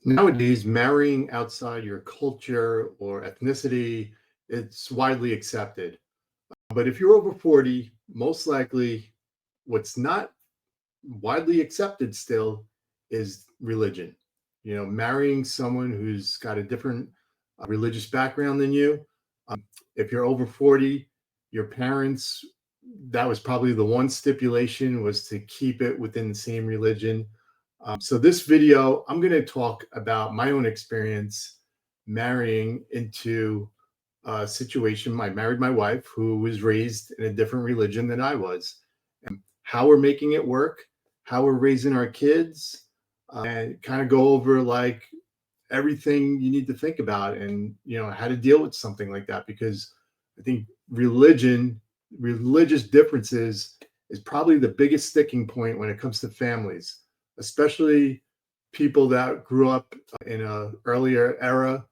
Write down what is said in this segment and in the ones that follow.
Nowadays, marrying outside your culture or ethnicity, it's widely accepted. But if you're over 40, most likely what's not widely accepted still is religion. Marrying someone who's got a different religious background than you. Um, if you're over 40, your parents, that was probably the one stipulation, was to keep it within the same religion. So this video, I'm going to talk about my own experience marrying into a situation. I married my wife who was raised in a different religion than I was, and how we're making it work, how we're raising our kids, and kind of go over like everything you need to think about, and how to deal with something like that. Because I think religious differences is probably the biggest sticking point when it comes to families, especially people that grew up in a earlier era.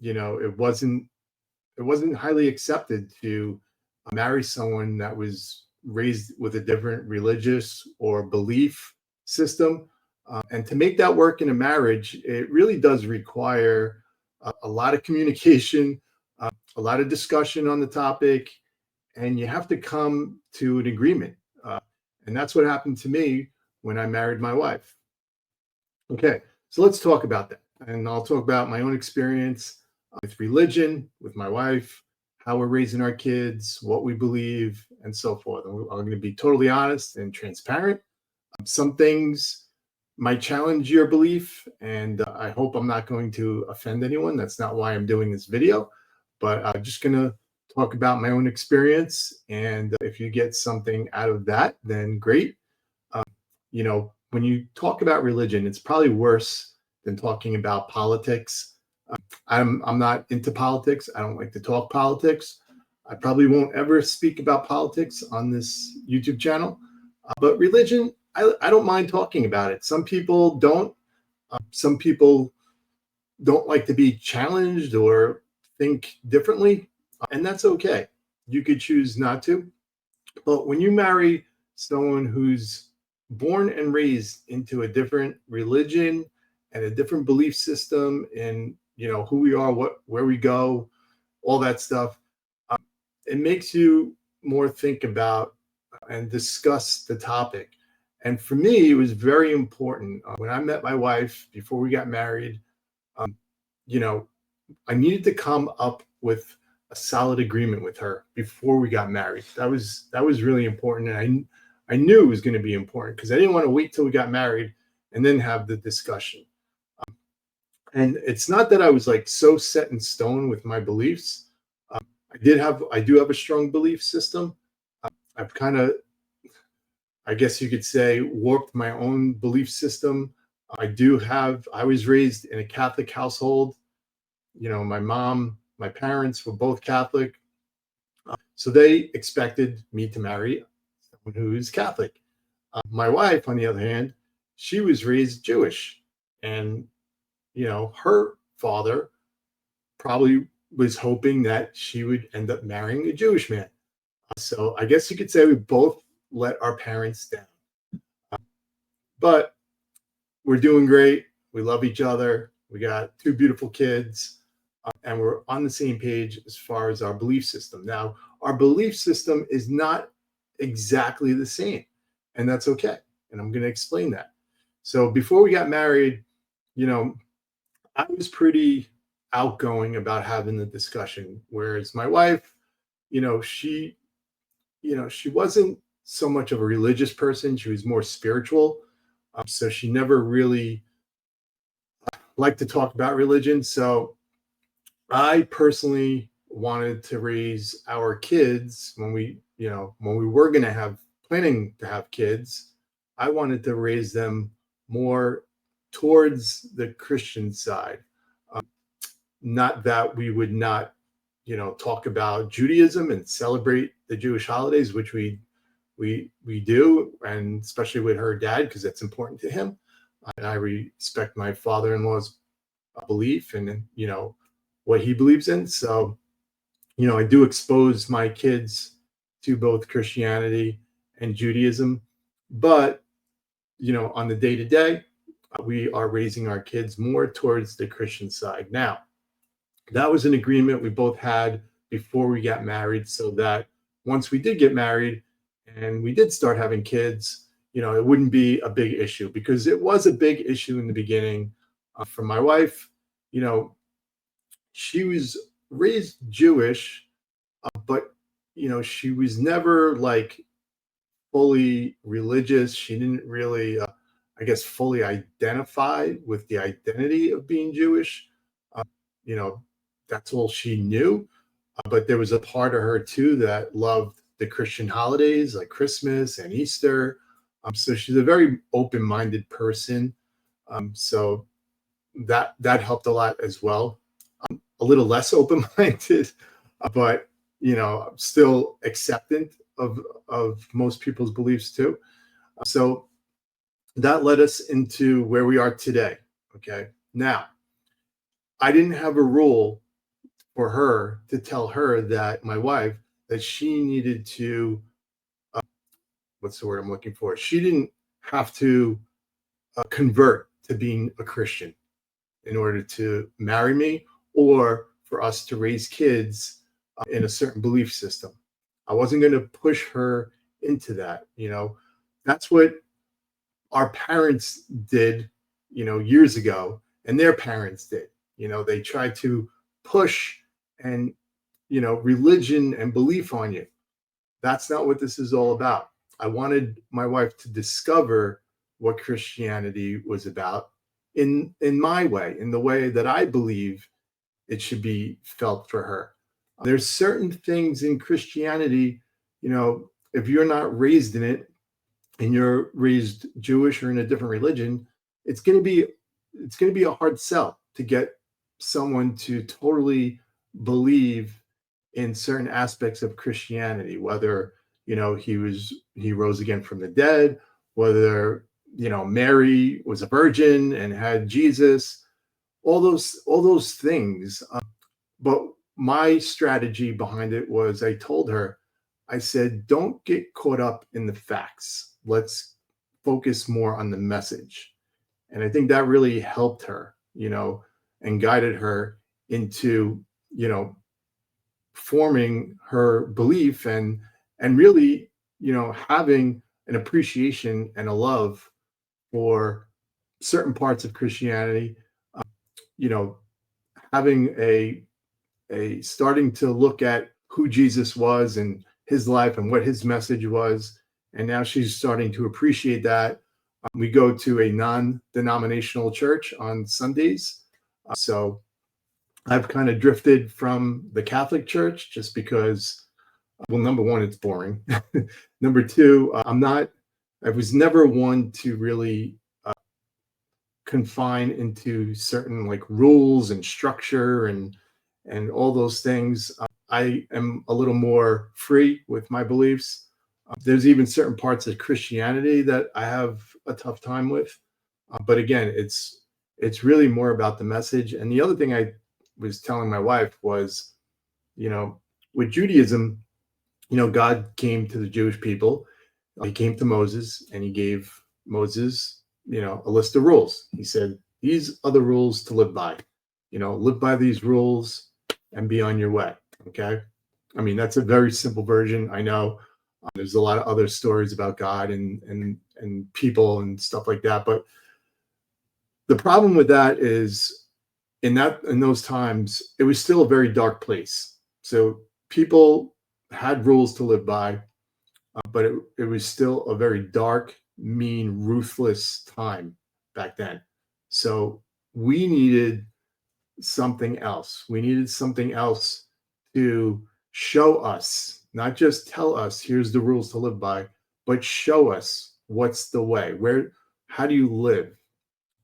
It wasn't highly accepted to marry someone that was raised with a different religious or belief system. And to make that work in a marriage, it really does require a lot of communication, a lot of discussion on the topic, and you have to come to an agreement. And that's what happened to me when I married my wife. Okay, so let's talk about that. And I'll talk about my own experience with religion, with my wife, how we're raising our kids, what we believe, and so forth. And I'm going to be totally honest and transparent. Some things might challenge your belief, and I hope I'm not going to offend anyone. That's not why I'm doing this video, but I'm just going to talk about my own experience. And if you get something out of that, then great. When you talk about religion, it's probably worse than talking about politics. I'm not into politics. I don't like to talk politics. I probably won't ever speak about politics on this YouTube channel. But religion, I don't mind talking about it. Some people don't. Some people don't like to be challenged or think differently, and that's okay. You could choose not to. But when you marry someone who's born and raised into a different religion and a different belief system, and who we are, where we go, all that stuff, it makes you more think about and discuss the topic. And for me, it was very important when I met my wife before we got married. um, I needed to come up with a solid agreement with her before we got married. That was really important, and I knew it was going to be important because I didn't want to wait till we got married and then have the discussion. And it's not that I was like so set in stone with my beliefs. I do have a strong belief system. I've kind of, I guess you could say, warped my own belief system. I was raised in a Catholic household. My mom, my parents were both Catholic. So they expected me to marry someone who's Catholic. My wife, on the other hand, she was raised Jewish. And, her father probably was hoping that she would end up marrying a Jewish man. So I guess you could say we both let our parents down. But we're doing great. We love each other. We got two beautiful kids. And we're on the same page as far as our belief system. Now, our belief system is not exactly the same, and that's okay. And I'm going to explain that. So before we got married, I was pretty outgoing about having the discussion, whereas my wife, she wasn't so much of a religious person. She was more spiritual. So she never really liked to talk about religion. So I personally wanted to raise our kids when we were going to have planning to have kids. I wanted to raise them more towards the Christian side. Not that we would not, talk about Judaism and celebrate the Jewish holidays, which we do, and especially with her dad, because that's important to him. And I respect my father-in-law's belief and what he believes in. So, I do expose my kids to both Christianity and Judaism, but on the day to day, we are raising our kids more towards the Christian side. Now, that was an agreement we both had before we got married, so that once we did get married and we did start having kids, it wouldn't be a big issue, because it was a big issue in the beginning. For my wife, you know, she was raised Jewish, but she was never like fully religious. She didn't really, I guess, fully identify with the identity of being Jewish. Uh, you know, that's all she knew. But there was a part of her too that loved the Christian holidays like Christmas and Easter. So she's a very open-minded person. So that helped a lot as well. A little less open-minded, but still acceptant of most people's beliefs too. So that led us into where we are today. Okay. Now, I didn't have a rule for her to tell her, that my wife, that she needed to, what's the word I'm looking for? She didn't have to convert to being a Christian in order to marry me, or for us to raise kids in a certain belief system. I wasn't going to push her into that. That's what our parents did, years ago, and their parents did. They tried to push and, religion and belief on you. That's not what this is all about. I wanted my wife to discover what Christianity was about in my way, in the way that I believe it should be felt for her. There's certain things in Christianity, if you're not raised in it and you're raised Jewish or in a different religion, it's going to be a hard sell to get someone to totally believe in certain aspects of Christianity, whether he rose again from the dead, whether Mary was a virgin and had Jesus, all those things. But my strategy behind it was, I told her, I said, don't get caught up in the facts. Let's focus more on the message. And I think that really helped her, and guided her into, forming her belief, and really, having an appreciation and a love for certain parts of Christianity, you know, having a starting to look at who Jesus was and his life and what his message was. And now she's starting to appreciate that. We go to a non-denominational church on Sundays. So I've kind of drifted from the Catholic Church just because, well, number one, it's boring. Number two, I was never one to really confine into certain like rules and structure and all those things. I am a little more free with my beliefs. There's even certain parts of Christianity that I have a tough time with. But again, it's really more about the message. And the other thing I was telling my wife was, with Judaism, God came to the Jewish people. He came to Moses and he gave Moses, a list of rules. He said, these are the rules to live by. Live by these rules and be on your way. Okay. I mean, that's a very simple version. I know there's a lot of other stories about God and people and stuff like that. But the problem with that is in those times, it was still a very dark place. So people had rules to live by, but it was still a very dark, mean, ruthless time back then. So we needed something else. We needed something else to show us, not just tell us, here's the rules to live by, but show us what's the way. How do you live?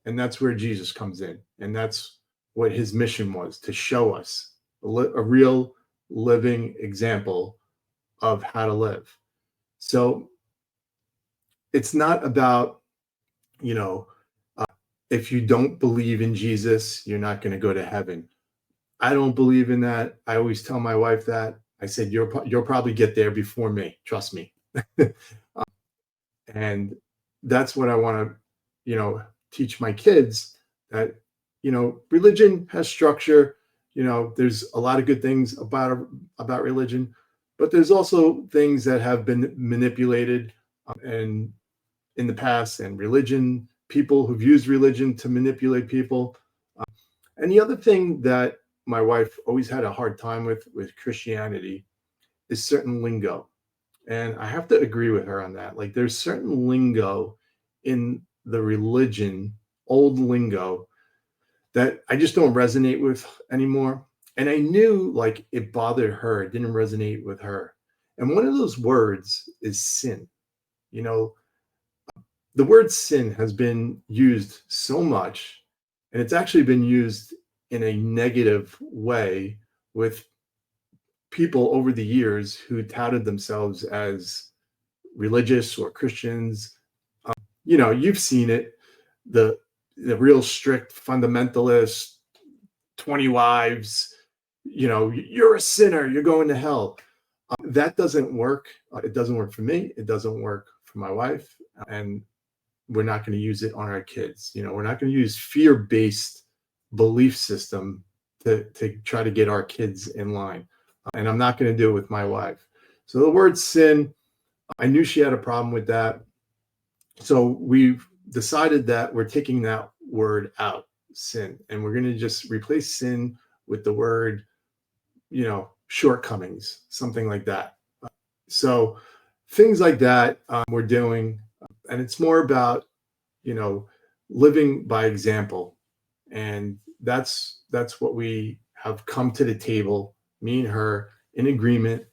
And that's where Jesus comes in. And that's what his mission was, to show us a real living example of how to live. So it's not about, if you don't believe in Jesus, you're not going to go to heaven. I don't believe in that. I always tell my wife that. I said, you'll probably get there before me. Trust me. And that's what I want to, teach my kids that, religion has structure. There's a lot of good things about religion, but there's also things that have been manipulated and in the past, and people who've used religion to manipulate people. And the other thing that my wife always had a hard time with Christianity is certain lingo. And I have to agree with her on that. Like, there's certain lingo in the religion, old lingo, that I just don't resonate with anymore. And I knew, like, it bothered her, it didn't resonate with her. And one of those words is sin. The word sin has been used so much, and it's actually been used in a negative way with people over the years who touted themselves as religious or Christians. You've seen it, the real strict fundamentalist, 20 wives, you're a sinner, you're going to hell. That doesn't work. It doesn't work for me. It doesn't work for my wife. And we're not going to use it on our kids. We're not going to use fear-based belief system to try to get our kids in line. And I'm not going to do it with my wife. So the word sin, I knew she had a problem with that. So we've decided that we're taking that word out, sin, and we're going to just replace sin with the word, shortcomings, something like that. So things like that we're doing, and it's more about, living by example. And that's what we have come to the table, me and her, in agreement.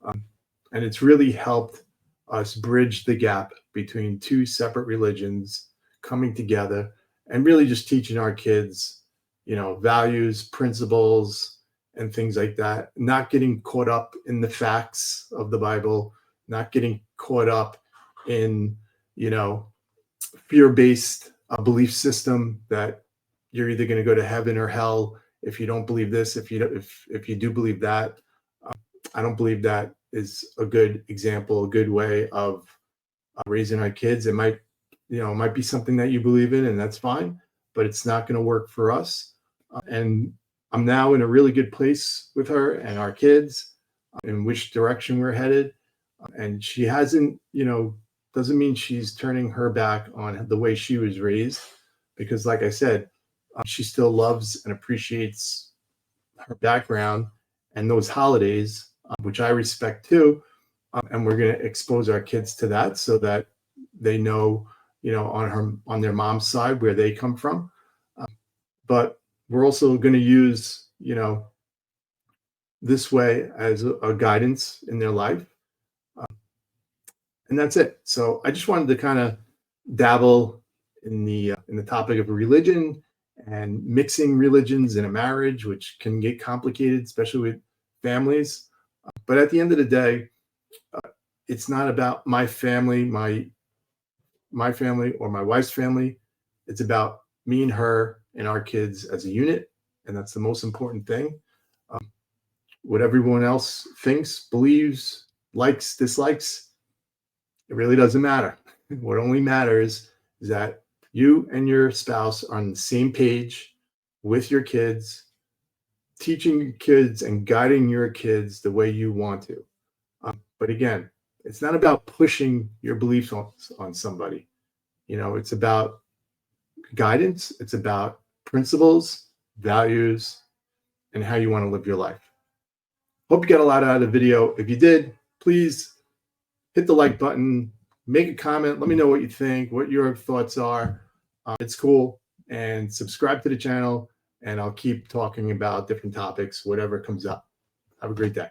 And it's really helped us bridge the gap between two separate religions coming together and really just teaching our kids, values, principles, and things like that. Not getting caught up in the facts of the Bible, not getting caught up in, fear-based belief system that you're either going to go to heaven or hell if you don't believe this, if you do believe that. I don't believe that is a good example, a good way of raising our kids. It might be something that you believe in, and that's fine, but it's not going to work for us. And I'm now in a really good place with her and our kids in which direction we're headed. And she hasn't, doesn't mean she's turning her back on the way she was raised, because like I said, she still loves and appreciates her background and those holidays, which I respect too. And we're going to expose our kids to that so that they know, on their mom's side where they come from. But we're also going to use, this way as a guidance in their life. And that's it. So I just wanted to kind of dabble in the topic of religion and mixing religions in a marriage, which can get complicated, especially with families. But at the end of the day, it's not about my family, my family or my wife's family. It's about me and her and our kids as a unit, and that's the most important thing. What everyone else thinks, believes, likes, dislikes, it really doesn't matter. What only matters is that you and your spouse are on the same page with your kids, teaching your kids and guiding your kids the way you want to. But again, it's not about pushing your beliefs on somebody. It's about guidance. It's about principles, values, and how you want to live your life. Hope you got a lot out of the video. If you did, please hit the like button, make a comment. Let me know what you think, what your thoughts are. It's cool. And subscribe to the channel, and I'll keep talking about different topics, whatever comes up. Have a great day.